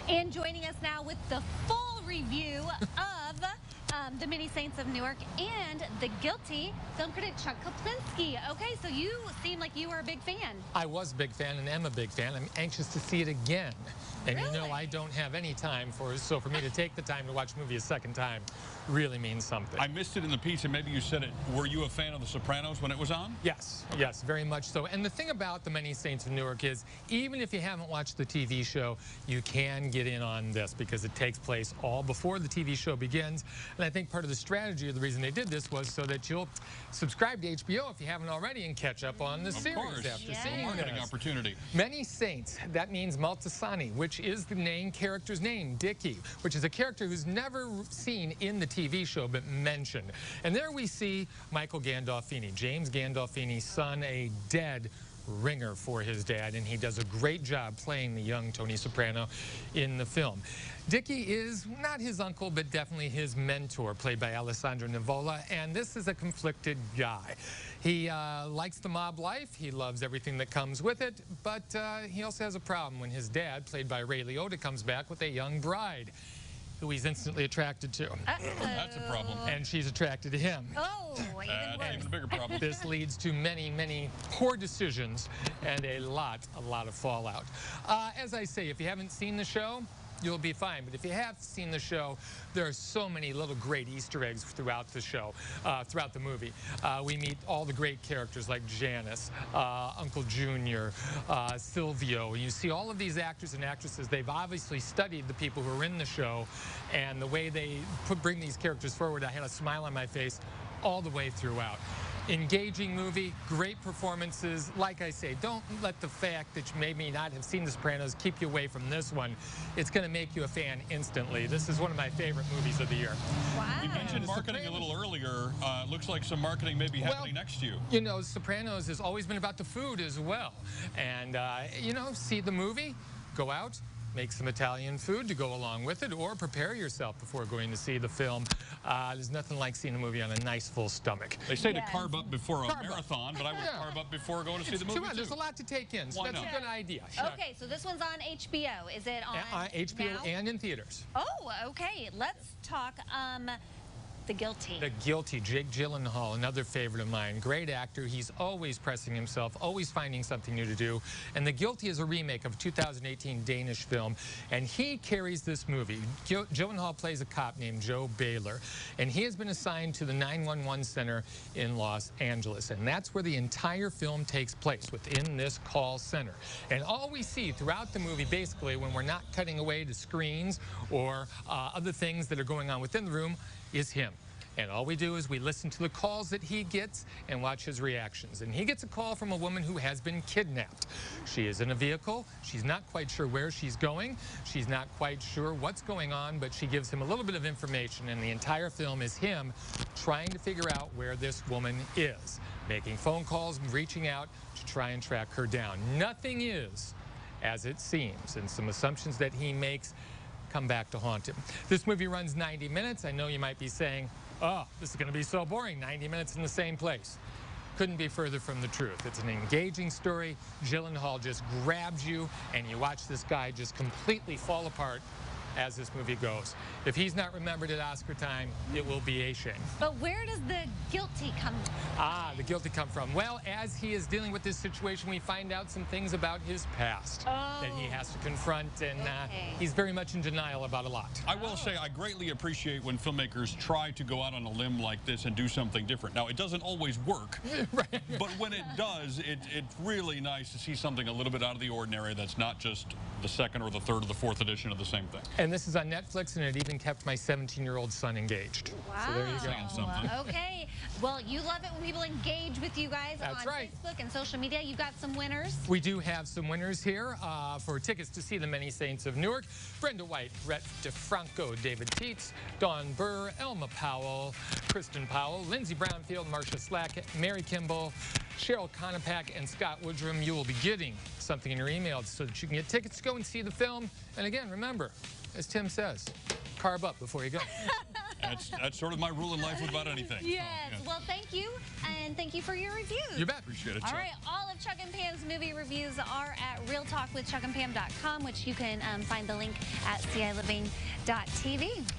And joining us now with the full review of The Many Saints of Newark and The Guilty, film critic Chuck Koplinski. Okay, so you seem like you were a big fan. I was a big fan and am a big fan. I'm anxious to see it again. And really? you know I don't have any time so for me to take the time to watch a movie a second time really means something. I missed it in the piece, and maybe you said it. Were you a fan of The Sopranos when it was on? Yes, very much so. And the thing about The Many Saints of Newark is, even if you haven't watched the TV show, you can get in on this because it takes place all before the TV show begins. And I think part of the strategy, or the reason they did this, was so that you'll subscribe to HBO if you haven't already and catch up on the series after seeing marketing this. Opportunity. Many Saints, that means Maltasani, which is the main character's name, Dickie, which is a character who's never seen in the TV show but mentioned. And there we see Michael Gandolfini, James Gandolfini's son, a dead ringer for his dad, and he does a great job playing the young Tony Soprano in the film. Dickie is not his uncle, but definitely his mentor, played by Alessandro Nivola, and this is a conflicted guy. He likes the mob life, he loves everything that comes with it, but he also has a problem when his dad, played by Ray Liotta, comes back with a young bride who he's instantly attracted to. That's a problem. And she's attracted to him. Oh, even worse. Even a bigger problem. This leads to many poor decisions and a lot of fallout. As I say, if you haven't seen the show, you'll be fine. But if you have seen the show, there are so many little great Easter eggs throughout the show, throughout the movie. We meet all the great characters like Janice, Uncle Junior, Silvio. You see all of these actors and actresses. They've obviously studied the people who are in the show, and the way they bring these characters forward, I had a smile on my face all the way throughout. Engaging movie, great performances. Like I say, don't let the fact that you may not have seen The Sopranos keep you away from this one. It's going to make you a fan instantly. This is one of my favorite movies of the year. Wow. You mentioned marketing a little earlier. Looks like some marketing may be happening next to you. You know, Sopranos has always been about the food as well. And, you know, see the movie, go out, make some Italian food to go along with it, or prepare yourself before going to see the film. There's nothing like seeing a movie on a nice full stomach. They say to carb up before a marathon, but I would carb up before going to see the movie too. There's a lot to take in, so that's a good idea. Okay, so this one's on HBO. Is it on HBO now? and in theaters. Oh, okay. Let's talk The Guilty. The Guilty, Jake Gyllenhaal, another favorite of mine. Great actor. He's always pressing himself, always finding something new to do. And The Guilty is a remake of a 2018 Danish film, and he carries this movie. Gyllenhaal plays a cop named Joe Baylor, and he has been assigned to the 911 center in Los Angeles, and that's where the entire film takes place, within this call center. And all we see throughout the movie, basically, when we're not cutting away to screens or other things that are going on within the room, is him. And all we do is we listen to the calls that he gets and watch his reactions. And he gets a call from a woman who has been kidnapped. She is in a vehicle. She's not quite sure where she's going. She's not quite sure what's going on, but she gives him a little bit of information, and the entire film is him trying to figure out where this woman is, making phone calls and reaching out to try and track her down. Nothing is as it seems, and some assumptions that he makes come back to haunt him. This movie runs 90 minutes. I know you might be saying, oh, this is going to be so boring, 90 minutes in the same place. Couldn't be further from the truth. It's an engaging story. Gyllenhaal just grabs you, and you watch this guy just completely fall apart as this movie goes. If he's not remembered at Oscar time, it will be a shame. But where does The Guilty come from? The Guilty come from? Well, as he is dealing with this situation, we find out some things about his past that he has to confront, and he's very much in denial about a lot. I will say I greatly appreciate when filmmakers try to go out on a limb like this and do something different. Now, it doesn't always work, but when it does, it's really nice to see something a little bit out of the ordinary that's not just the second or the third or the fourth edition of the same thing. And this is on Netflix, and it even kept my 17-year-old son engaged. Wow. So there you go. Okay. Well, you love it when people engage with you guys on Facebook and social media. You've got some winners. We do have some winners here for tickets to see The Many Saints of Newark. Brenda White, Rhett DeFranco, David Teets, Dawn Burr, Elma Powell, Kristen Powell, Lindsey Brownfield, Marcia Slack, Mary Kimball, Cheryl Conopak, and Scott Woodrum. You will be getting something in your email so that you can get tickets to go and see the film. And again, remember, as Tim says, carb up before you go. That's sort of my rule in life with about anything. Yes. So, yeah. Well, thank you, and thank you for your reviews. You bet. Appreciate it, All Chuck. right, all of Chuck and Pam's movie reviews are at realtalkwithchuckandpam.com, which you can find the link at ciliving.tv.